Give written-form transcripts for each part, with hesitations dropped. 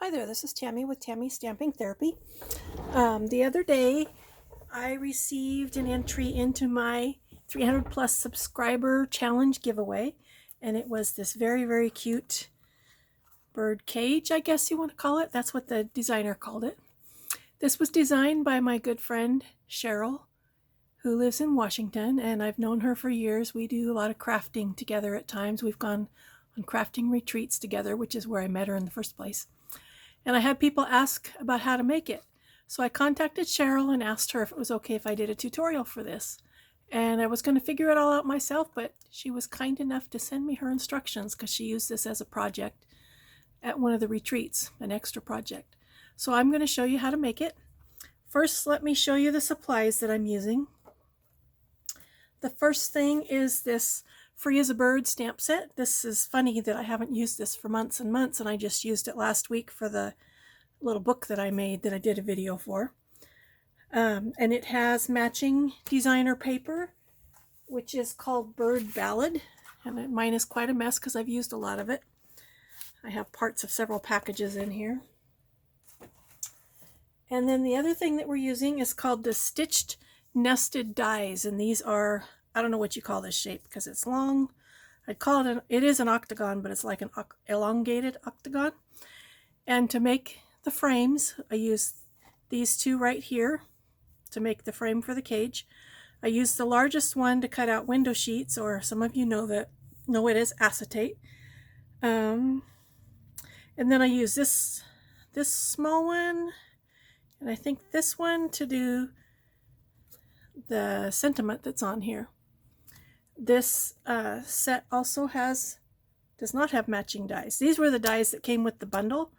Hi there, this is Tammy with Tammy Stamping Therapy. The other day I received an entry into my 300 plus subscriber challenge giveaway, and it was this very cute bird cage, I guess you want to call it. That's what the designer called it. This was designed by my good friend Cheryl, who lives in Washington, and I've known her for years. We do a lot of crafting together at times. We've gone on crafting retreats together, which is where I met her in the first place. And I had people ask about how to make it. So I contacted Cheryl and asked her if it was okay if I did a tutorial for this. And I was going to figure it all out myself, but she was kind enough to send me her instructions because she used this as a project at one of the retreats, an extra project. So I'm going to show you how to make it. First, let me show you the supplies that I'm using. The first thing is this Free as a Bird stamp set. This is funny that I haven't used this for months and months, and I just used it last week for the little book that I made that I did a video for. And it has matching designer paper, which is called Bird Ballad. And mine is quite a mess because I've used a lot of it. I have parts of several packages in here. And then the other thing that we're using is called the Stitched Nested Dies, and these are, I don't know what you call this shape because it's long. I'd call it, it is an octagon, but it's like an elongated octagon. And to make the frames, I use these two right here to make the frame for the cage. I used the largest one to cut out window sheets, or some of you know it as acetate. And then I use this small one, and I think this one to do the sentiment that's on here. This set also does not have matching dies. These were the dies that came with the bundle,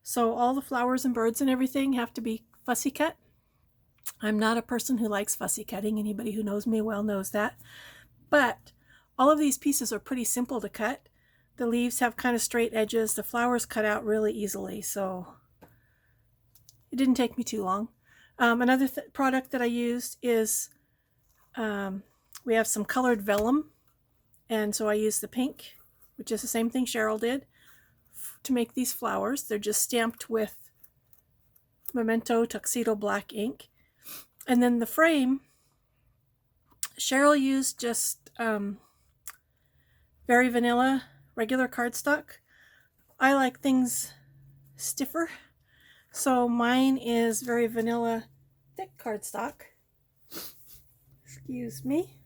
so all the flowers and birds and everything have to be fussy cut. I'm not a person who likes fussy cutting. Anybody who knows me well knows that. But all of these pieces are pretty simple to cut. The leaves have kind of straight edges. The flowers cut out really easily, so it didn't take me too long. Another product that I used is we have some colored vellum, and so I used the pink, which is the same thing Cheryl did, to make these flowers. They're just stamped with Memento Tuxedo black ink. And then the frame, Cheryl used just very vanilla regular cardstock. I like things stiffer, so mine is very vanilla thick cardstock. Excuse me.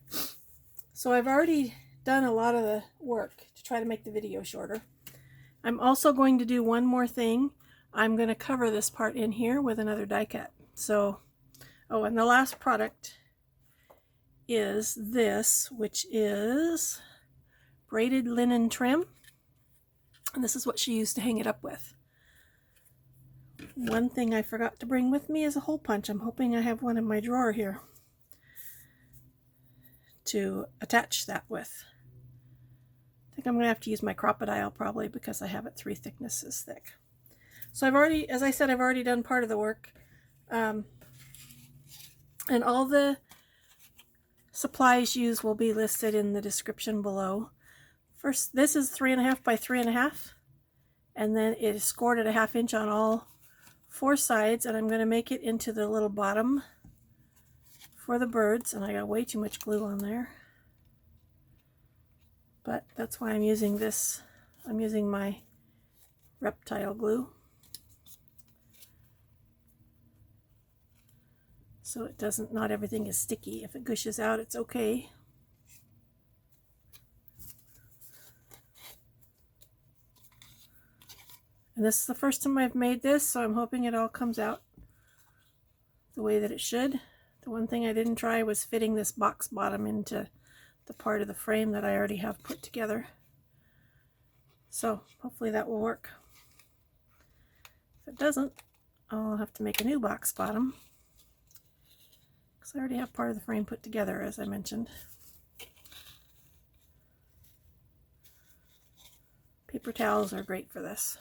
So I've already done a lot of the work to try to make the video shorter. I'm also going to do one more thing. I'm going to cover this part in here with another die cut. So, oh, and the last product is this, which is braided linen trim. And this is what she used to hang it up with. One thing I forgot to bring with me is a hole punch. I'm hoping I have one in my drawer here to attach that with. I think I'm going to have to use my crocodile probably because I have it 3 thicknesses thick. So I've already, as I said, I've already done part of the work. And all the supplies used will be listed in the description below. First, this is 3.5 by 3.5, and then it is scored at 1/2 inch on all 4 sides, and I'm going to make it into the little bottom for the birds, and I got way too much glue on there, but that's why I'm using this. I'm using my reptile glue, so it doesn't, not everything is sticky. If it gushes out, it's okay. And this is the first time I've made this, so I'm hoping it all comes out the way that it should. The one thing I didn't try was fitting this box bottom into the part of the frame that I already have put together. So hopefully that will work. If it doesn't, I'll have to make a new box bottom, because I already have part of the frame put together, as I mentioned. Paper towels are great for this.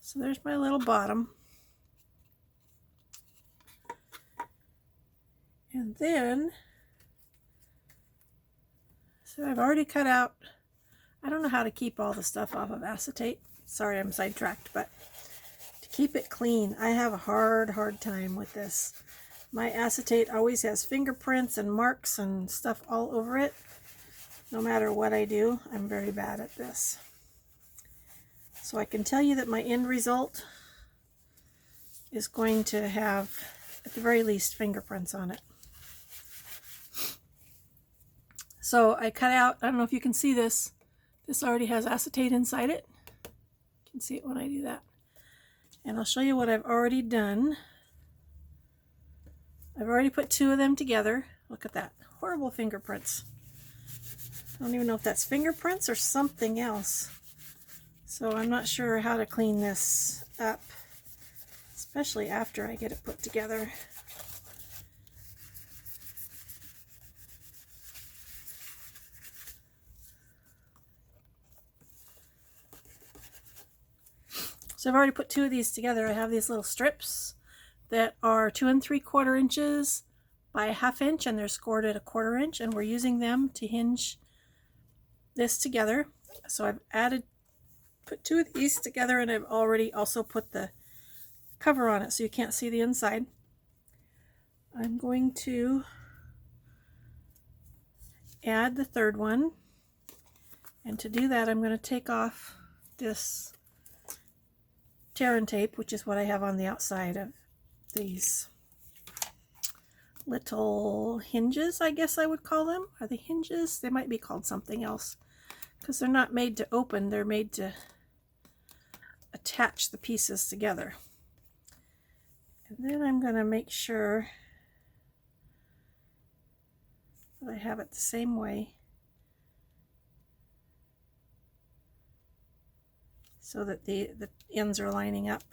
So there's my little bottom. And then, so I've already cut out, I don't know how to keep all the stuff off of acetate. Sorry, I'm sidetracked, but to keep it clean, I have a hard time with this. My acetate always has fingerprints and marks and stuff all over it. No matter what I do, I'm very bad at this. So I can tell you that my end result is going to have, at the very least, fingerprints on it. So I cut out, I don't know if you can see this. This already has acetate inside it. You can see it when I do that. And I'll show you what I've already done. I've already put 2 of them together. Look at that. Horrible fingerprints. I don't even know if that's fingerprints or something else. So I'm not sure how to clean this up, especially after I get it put together. So I've already put 2 of these together. I have these little strips that are 2 3/4 inches by 1/2 inch, and they're scored at 1/4 inch, and we're using them to hinge this together. So I've put 2 of these together, and I've already also put the cover on it so you can't see the inside. I'm going to add the 3rd one, and to do that I'm going to take off this tear and tape, which is what I have on the outside of these little hinges, I guess I would call them. Are they hinges? They might be called something else because they're not made to open, they're made to attach the pieces together. And then I'm going to make sure that I have it the same way so that the ends are lining up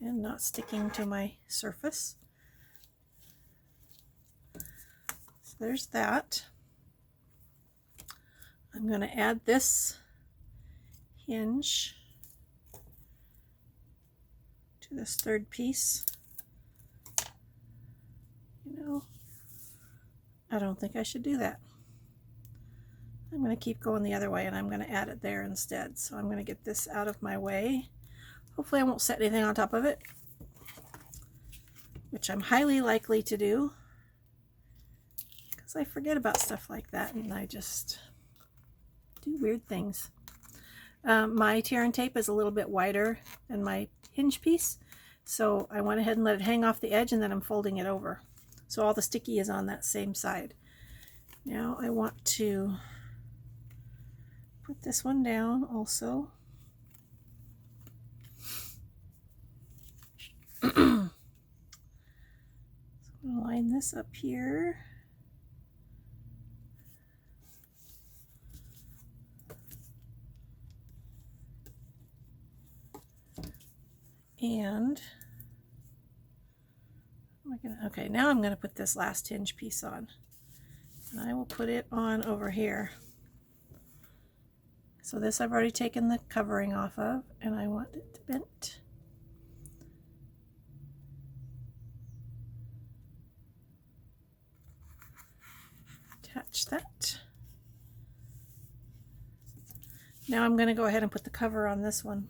and not sticking to my surface. So there's that. I'm going to add this hinge to this 3rd piece. You know, I don't think I should do that. I'm going to keep going the other way, and I'm going to add it there instead. So I'm going to get this out of my way. Hopefully I won't set anything on top of it, which I'm highly likely to do because I forget about stuff like that and I just do weird things. My tear and tape is a little bit wider than my hinge piece, so I went ahead and let it hang off the edge, and then I'm folding it over. So all the sticky is on that same side. Now I want to put this one down also. So I'm going to line this up here. And okay, now I'm going to put this last hinge piece on. And I will put it on over here. So this I've already taken the covering off of, and I want it bent. Attach that. Now I'm going to go ahead and put the cover on this one.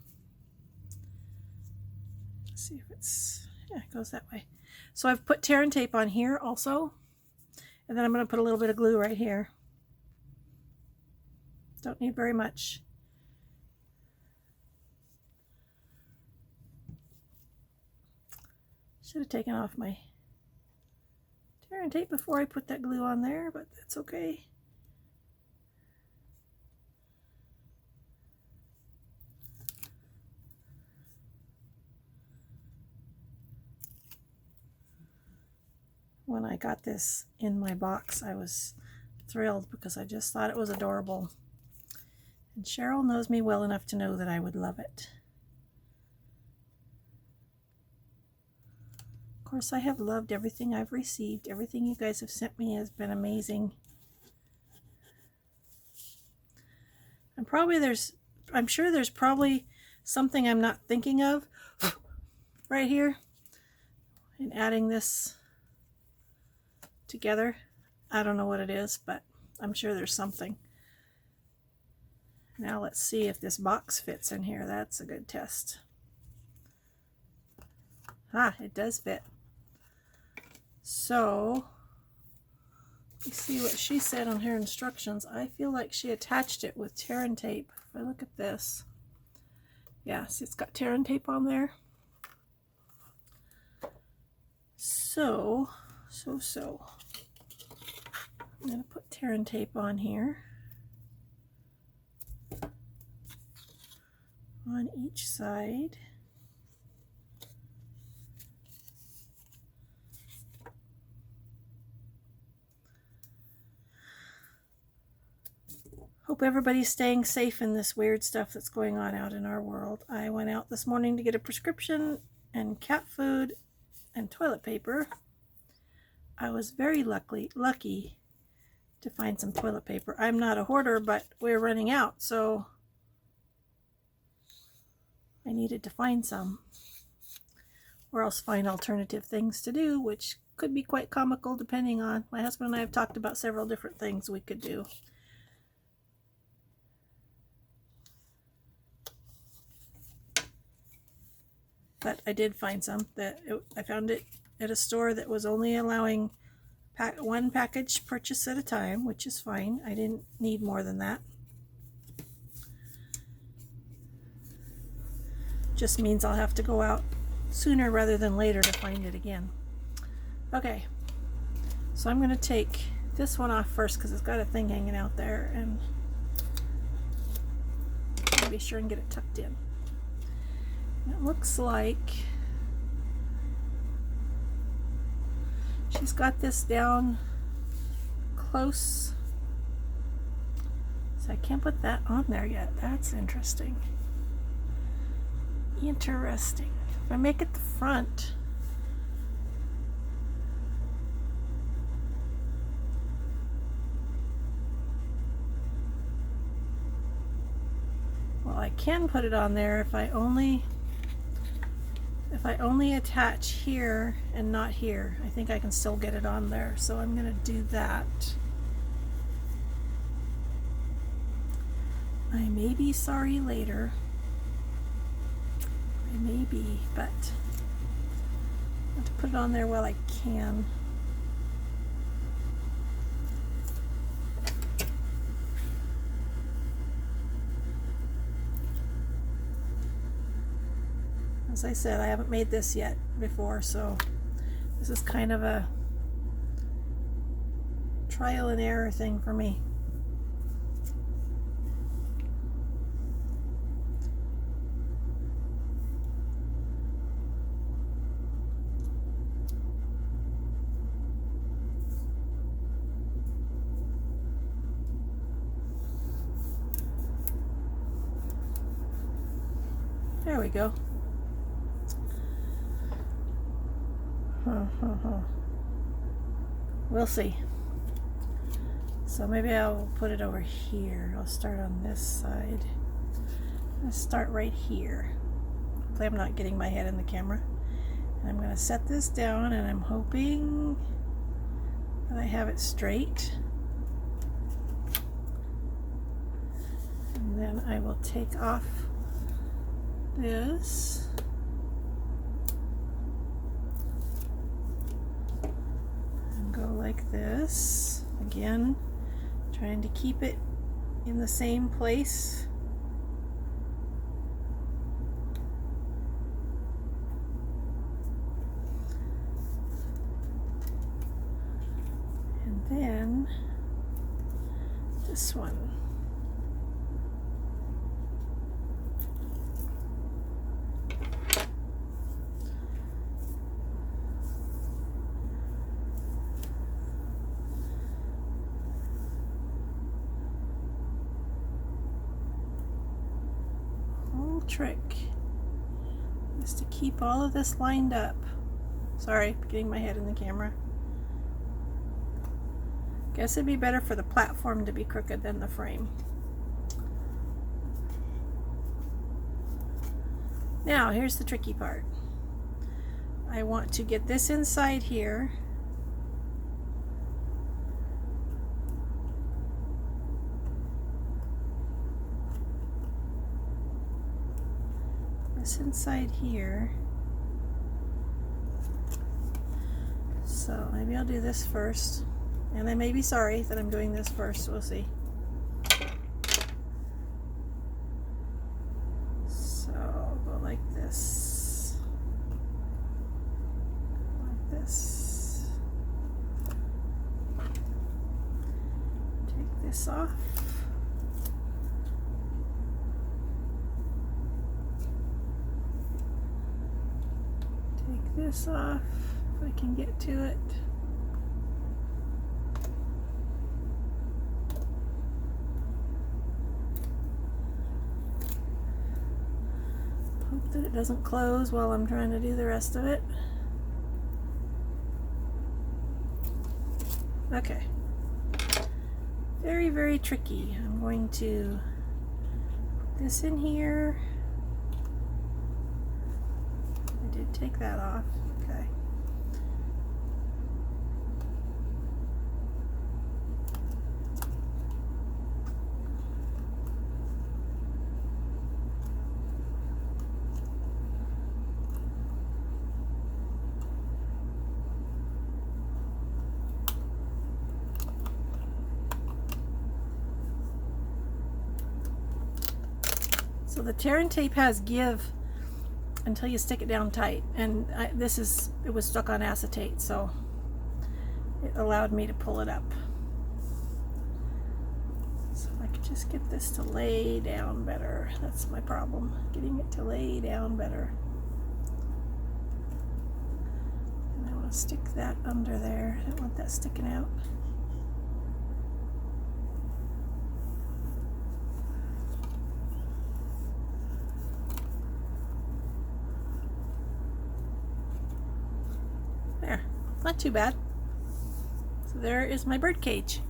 Let's see if it's, yeah, it goes that way. So I've put tear and tape on here also, and then I'm going to put a little bit of glue right here. Don't need very much. Should have taken off my tear and tape before I put that glue on there, but that's okay. When I got this in my box, I was thrilled because I just thought it was adorable. And Cheryl knows me well enough to know that I would love it. Of course, I have loved everything I've received. Everything you guys have sent me has been amazing. And I'm sure there's probably something I'm not thinking of right here in adding this together. I don't know what it is, but I'm sure there's something. Now let's see if this box fits in here. That's a good test. Ah, it does fit. So, let's see what she said on her instructions. I feel like she attached it with tear and tape. If I look at this. Yeah, see it's got tear and tape on there. So. I'm going to put tear and tape on here. On each side. Hope everybody's staying safe in this weird stuff that's going on out in our world. I went out this morning to get a prescription and cat food and toilet paper. I was very lucky to find some toilet paper. I'm not a hoarder, but we're running out, so I needed to find some, or else find alternative things to do, which could be quite comical depending on. My husband and I have talked about several different things we could do. But I did find some. I found it at a store that was only allowing one package purchase at a time, which is fine. I didn't need more than that. Just means I'll have to go out sooner rather than later to find it again. Okay, so I'm going to take this one off first because it's got a thing hanging out there, and I'll be sure and get it tucked in. It looks like she's got this down close, so I can't put that on there yet. That's interesting. Interesting. If I make it the front, well, I can put it on there if I only attach here and not here. I think I can still get it on there, so I'm going to do that. I may be sorry later. I may be, but I have to put it on there while I can. As I said, I haven't made this yet before, so this is kind of a trial and error thing for me. There we go. We'll see. So maybe I'll put it over here. I'll start on this side. Let's start right here. Hopefully I'm not getting my head in the camera. And I'm going to set this down, and I'm hoping that I have it straight. And then I will take off this. And go like this. Again, trying to keep it in the same place. And then this one. Trick is to keep all of this lined up. Sorry, getting my head in the camera. Guess it'd be better for the platform to be crooked than the frame. Now, here's the tricky part. I want to get this inside here. this inside here. So maybe I'll do this first. And I may be sorry that I'm doing this first. We'll see. So I'll go like this. Like this. Take this off. Take this off if I can get to it. Hope that it doesn't close while I'm trying to do the rest of it. Okay. Very, very tricky. I'm going to put this in here. I did take that off. Okay. So the tear and tape has give until you stick it down tight, and it was stuck on acetate, so it allowed me to pull it up. So I could just get this to lay down better. That's my problem, getting it to lay down better. And I want to stick that under there. I don't want that sticking out. There, not too bad. So there is my bird cage.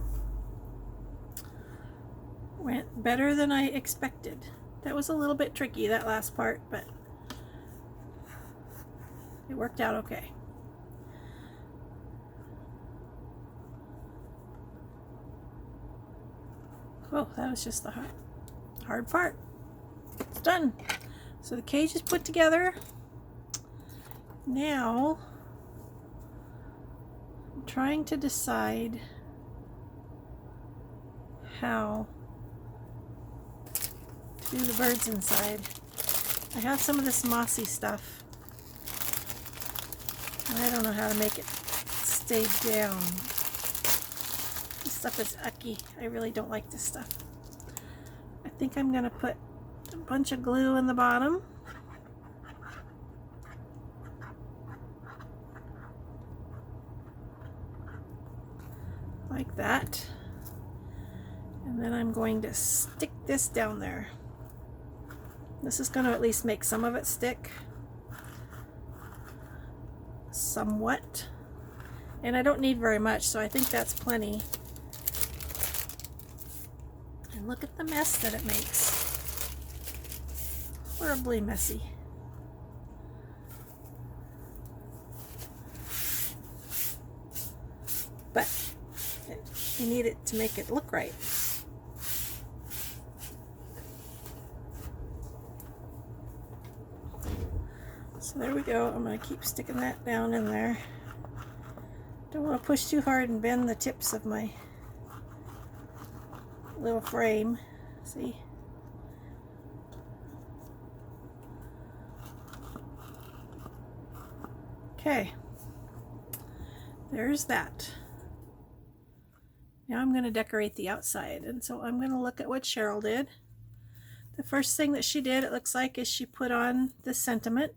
Went better than I expected. That was a little bit tricky, that last part, but it worked out okay. Oh, that was just the hard part. It's done. So the cage is put together. Now I'm trying to decide how to do the birds inside. I have some of this mossy stuff, and I don't know how to make it stay down. This stuff is icky. I really don't like this stuff. I think I'm gonna put a bunch of glue in the bottom. Like that. And then I'm going to stick this down there. This is going to at least make some of it stick. Somewhat. And I don't need very much, so I think that's plenty. And look at the mess that it makes. Horribly messy. But you need it to make it look right. So there we go. I'm going to keep sticking that down in there. Don't want to push too hard and bend the tips of my little frame. See? Okay. There's that. Now I'm going to decorate the outside, and so I'm going to look at what Cheryl did. The first thing that she did, it looks like, is she put on this sentiment,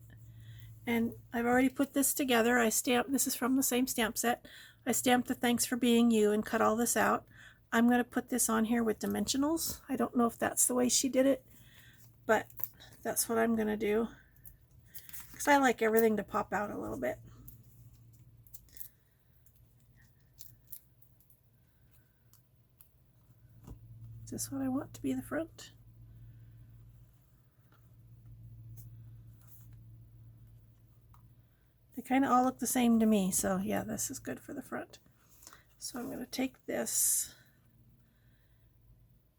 and I've already put this together. I stamped, this is from the same stamp set. I stamped the thanks for being you and cut all this out. I'm going to put this on here with dimensionals. I don't know if that's the way she did it, but that's what I'm going to do, because I like everything to pop out a little bit. Is this what I want to be the front? They kind of all look the same to me, so yeah, this is good for the front. So I'm going to take this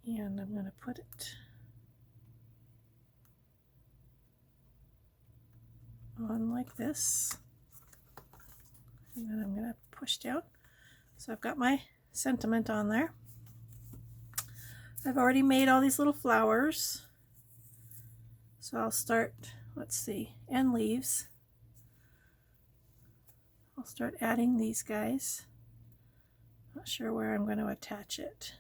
and I'm going to put it like this. And then I'm going to push down. So I've got my sentiment on there. I've already made all these little flowers. So I'll start, let's see, and leaves. I'll start adding these guys. Not sure where I'm going to attach it.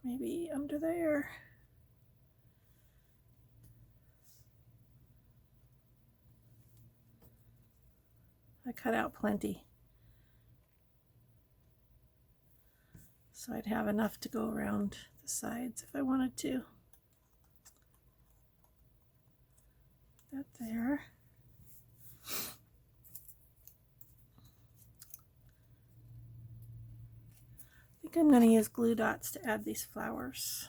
Maybe under there. I cut out plenty, so I'd have enough to go around the sides if I wanted to. That there. I think I'm going to use glue dots to add these flowers.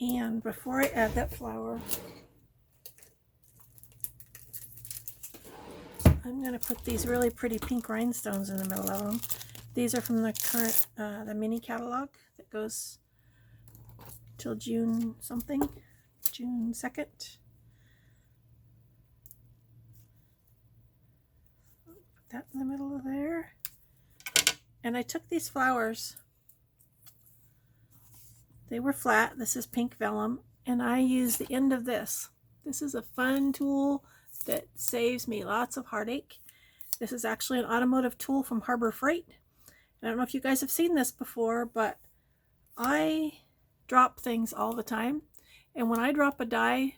And before I add that flower, I'm going to put these really pretty pink rhinestones in the middle of them. These are from the current, the mini catalog that goes till June something, June 2nd. Put that in the middle of there. And I took these flowers. They were flat. This is pink vellum. And I used the end of this. This is a fun tool that saves me lots of heartache. This is actually an automotive tool from Harbor Freight. And I don't know if you guys have seen this before, but I drop things all the time. And when I drop a die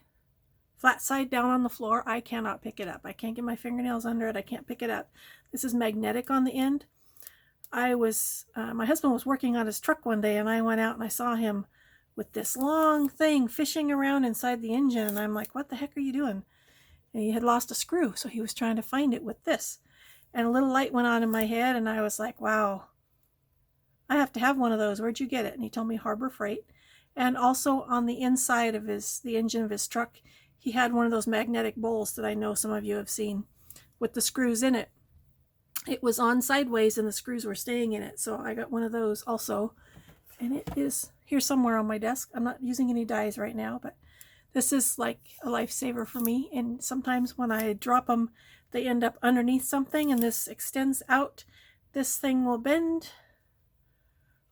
flat side down on the floor, I cannot pick it up. I can't get my fingernails under it. I can't pick it up. This is magnetic on the end. My husband was working on his truck one day, and I went out and I saw him with this long thing fishing around inside the engine. And I'm like, what the heck are you doing? And he had lost a screw, so he was trying to find it with this. And a little light went on in my head, and I was like, wow, I have to have one of those. Where'd you get it? And he told me Harbor Freight. And also on the inside of the engine of his truck, he had one of those magnetic bowls that I know some of you have seen with the screws in it. It was on sideways and the screws were staying in it. So I got one of those also. And it is here somewhere on my desk. I'm not using any dies right now, but this is like a lifesaver for me. And sometimes when I drop them, they end up underneath something and this extends out. This thing will bend.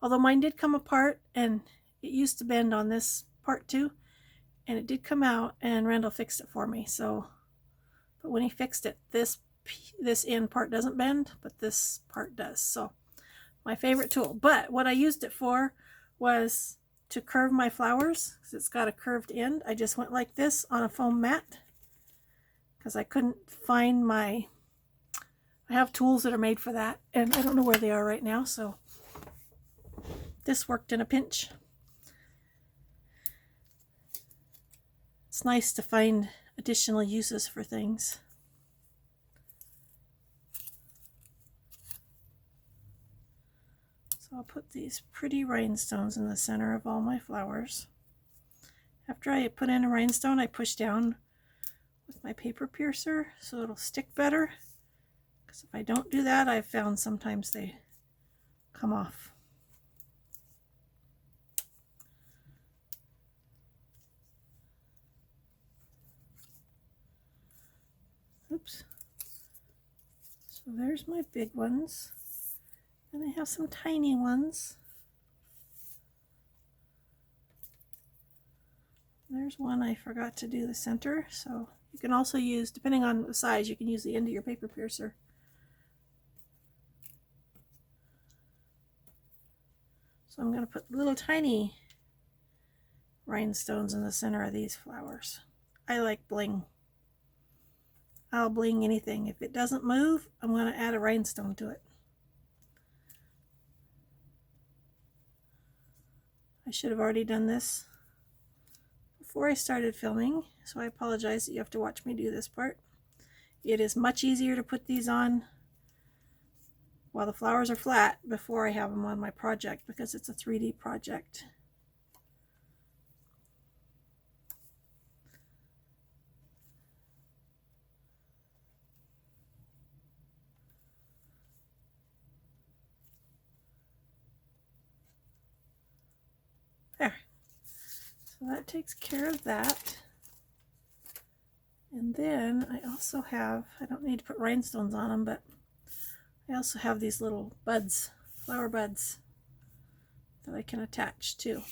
Although mine did come apart, and it used to bend on this part too. And it did come out, and Randall fixed it for me. So, but when he fixed it, this end part doesn't bend, but this part does. So my favorite tool. But what I used it for was to curve my flowers, because it's got a curved end. I just went like this on a foam mat because I couldn't find I have tools that are made for that, and I don't know where they are right now, so this worked in a pinch. It's nice to find additional uses for things. So I'll put these pretty rhinestones in the center of all my flowers. After I put in a rhinestone, I push down with my paper piercer so it'll stick better. Because if I don't do that, I've found sometimes they come off. Oops. So there's my big ones. And I have some tiny ones. There's one I forgot to do the center, so you can also use, depending on the size, you can use the end of your paper piercer. So I'm going to put little tiny rhinestones in the center of these flowers. I like bling. I'll bling anything. If it doesn't move, I'm going to add a rhinestone to it. I should have already done this before I started filming, so I apologize that you have to watch me do this part. It is much easier to put these on while the flowers are flat before I have them on my project, because it's a 3D project. There. So that takes care of that. And then I also have, I don't need to put rhinestones on them, but I also have these little buds, flower buds, that I can attach too.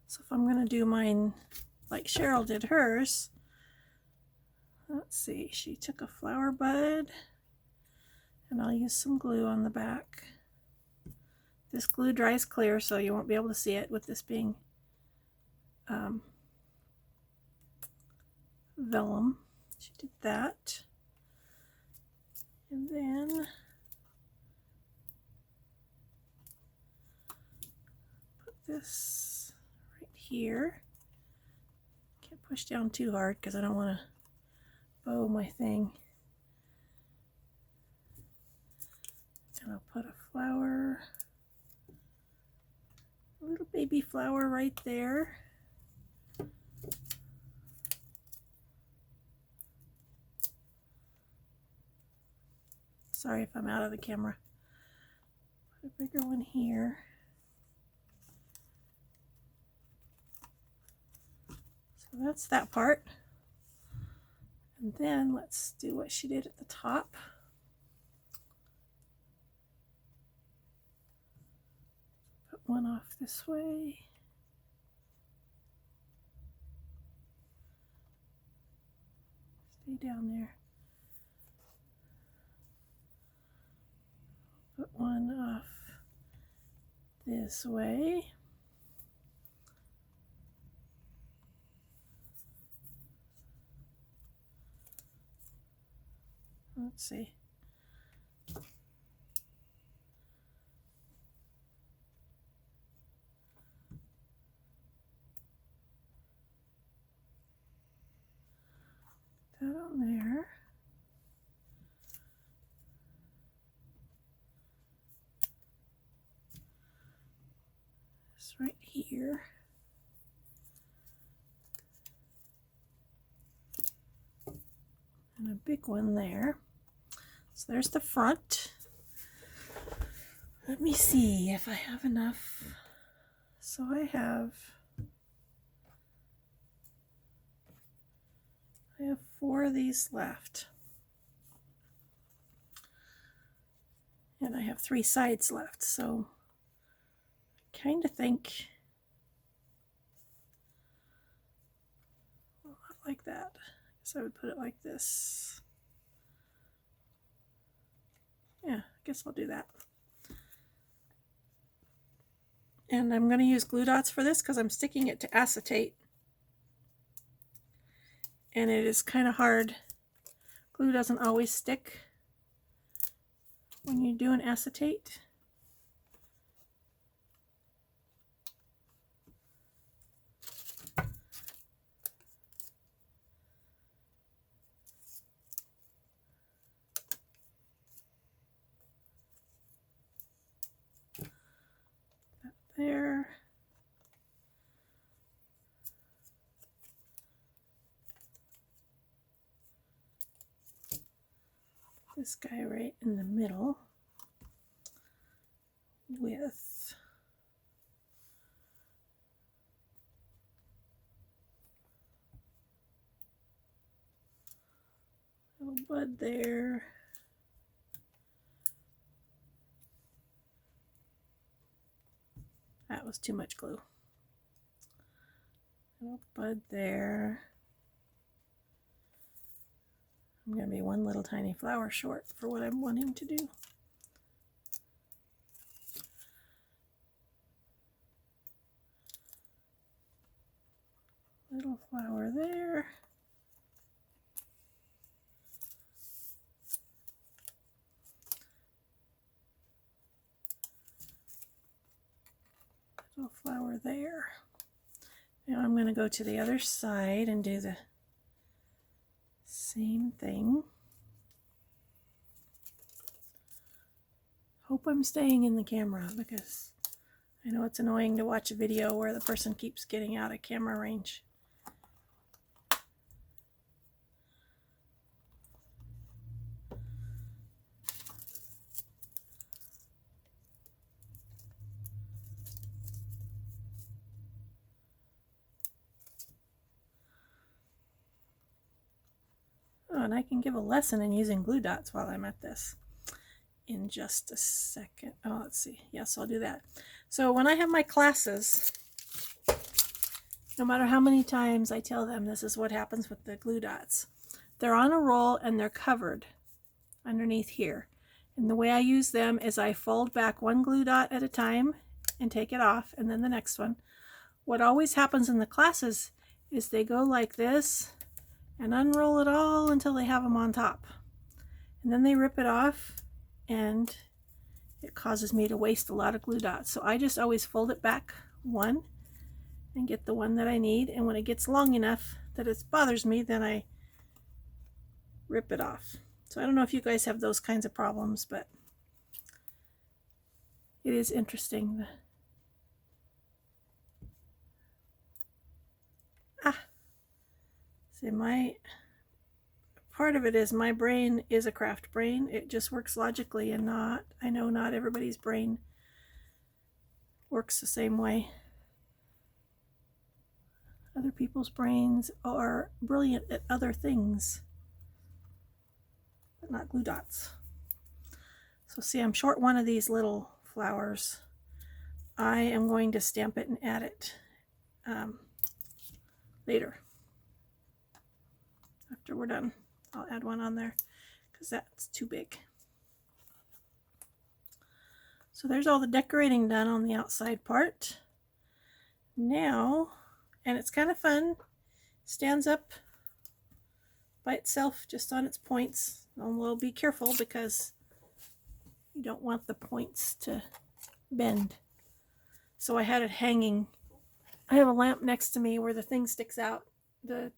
So if I'm going to do mine like Cheryl did hers, let's see, she took a flower bud, and I'll use some glue on the back. This glue dries clear, so you won't be able to see it with this being vellum. She did that. And then put this right here. Can't push down too hard because I don't want to bow my thing. And I'll put a flower, a little baby flower right there. Sorry if I'm out of the camera. Put a bigger one here. So that's that part. And then let's do what she did at the top. Put one off this way. Stay down there. Put one off this way. Let's see. That on there. This right here. And a big one there. So there's the front. Let me see if I have enough. So I have 4 of these left. And I have 3 sides left, so I kind of think, well, not like that. So I would put it like this. Yeah, I guess I'll do that. And I'm going to use glue dots for this because I'm sticking it to acetate. And it is kind of hard. Glue doesn't always stick when you do an acetate. That there. This guy right in the middle with a little bud there. That was too much glue. A little bud there. I'm going to be one little tiny flower short for what I'm wanting to do. Little flower there. Little flower there. Now I'm going to go to the other side and do the same thing. Hope I'm staying in the camera because I know it's annoying to watch a video where the person keeps getting out of camera range. Oh, and I can give a lesson in using glue dots while I'm at this in just a second. Oh, let's see. Yes, I'll do that. So when I have my classes, no matter how many times I tell them this is what happens with the glue dots, they're on a roll and they're covered underneath here. And the way I use them is I fold back one glue dot at a time and take it off, and then the next one. What always happens in the classes is they go like this and unroll it all until they have them on top. And then they rip it off, and it causes me to waste a lot of glue dots. So I just always fold it back one and get the one that I need. And when it gets long enough that it bothers me, then I rip it off. So I don't know if you guys have those kinds of problems, but it is interesting. See, my part of it is my brain is a craft brain. It just works logically, and I know not everybody's brain works the same way. Other people's brains are brilliant at other things, but not glue dots. So see, I'm short one of these little flowers. I am going to stamp it and add it later. After we're done, I'll add one on there because that's too big. So there's all the decorating done on the outside part. Now, and it's kind of fun, stands up by itself just on its points. And we'll be careful because you don't want the points to bend. So I had it hanging. I have a lamp next to me where the thing sticks out. The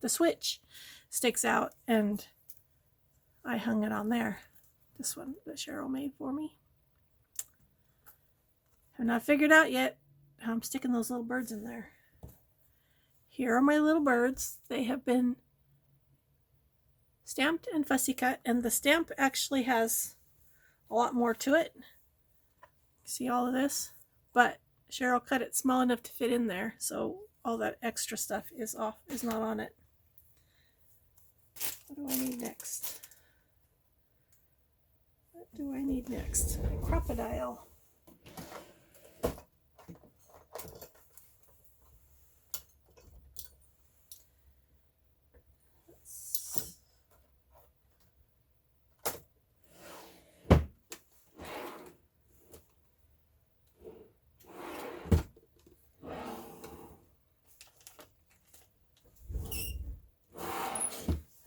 switch sticks out, and I hung it on there. This one that Cheryl made for me. I've not figured out yet how I'm sticking those little birds in there. Here are my little birds. They have been stamped and fussy cut, and the stamp actually has a lot more to it. See all of this? But Cheryl cut it small enough to fit in there, so all that extra stuff is not on it. What do I need next? Crocodile.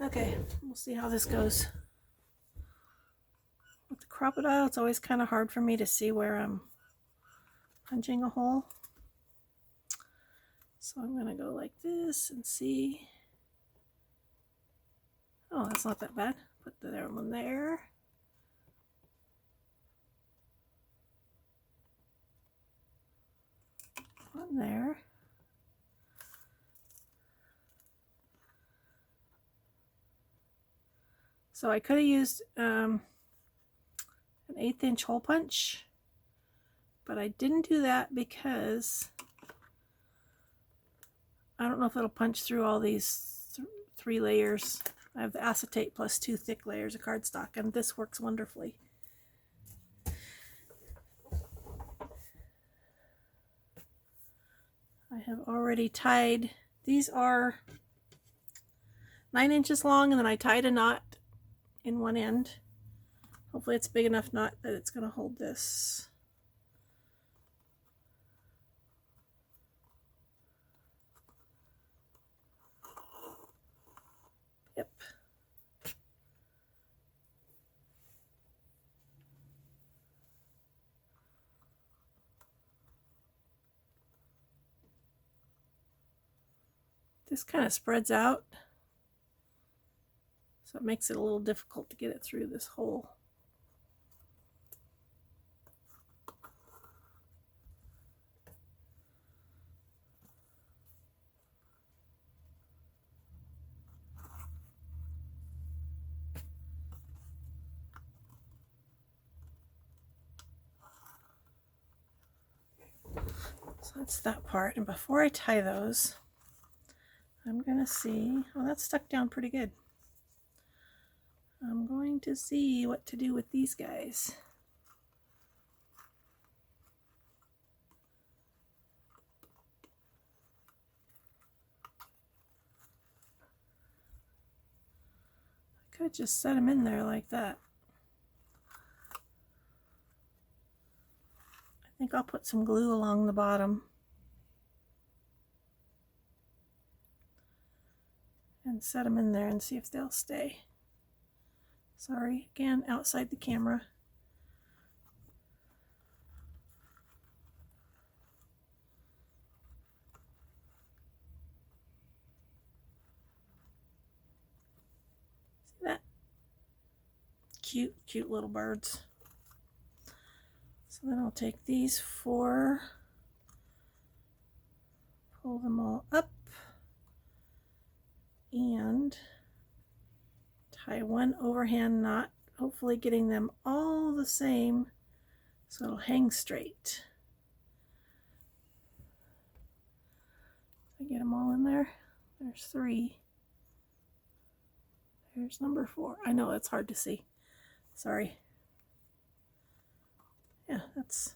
Okay, we'll see how this goes. With the crocodile, it's always kind of hard for me to see where I'm punching a hole. So I'm going to go like this and see. Oh, that's not that bad. Put the other one there. One there. So I could have used an 1/8 inch hole punch, but I didn't do that because I don't know if it'll punch through all these 3 layers. I have the acetate plus 2 thick layers of cardstock, and this works wonderfully. I have already tied, these are 9 inches long, and then I tied a knot in one end. Hopefully it's a big enough knot that it's going to hold this. Yep. This kind of spreads out, so it makes it a little difficult to get it through this hole. So that's that part. And before I tie those, I'm going to see. Oh, that's stuck down pretty good. I'm going to see what to do with these guys. I could just set them in there like that. I think I'll put some glue along the bottom and set them in there and see if they'll stay. Sorry, again, outside the camera. See that? Cute, cute little birds. So then I'll take these four, pull them all up, and tie one overhand knot, hopefully getting them all the same so it'll hang straight. I get them all in there. There's 3. There's number 4. I know it's hard to see. Sorry. Yeah, that's...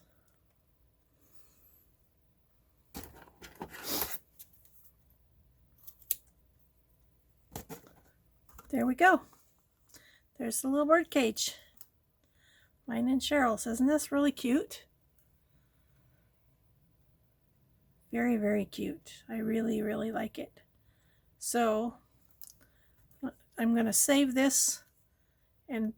There we go. There's the little bird cage. Mine and Cheryl's. Isn't this really cute? Very, very cute. I really, really like it. So I'm going to save this, and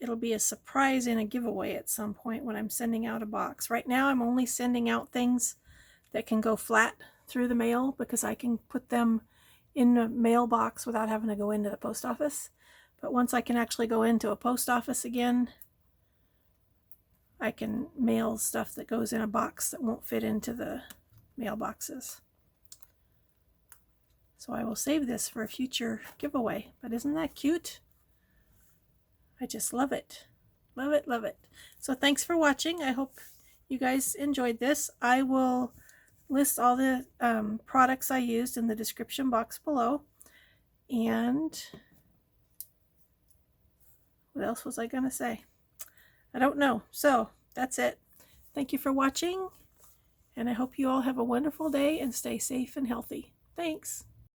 it'll be a surprise in a giveaway at some point when I'm sending out a box. Right now I'm only sending out things that can go flat through the mail because I can put them in a mailbox without having to go into the post office. But once I can actually go into a post office again, I can mail stuff that goes in a box that won't fit into the mailboxes. So I will save this for a future giveaway. But isn't that cute? I just love it. Love it, love it. So thanks for watching. I hope you guys enjoyed this. I will list all the products I used in the description box below. And what else was I going to say? I don't know. So that's it. Thank you for watching. And I hope you all have a wonderful day and stay safe and healthy. Thanks.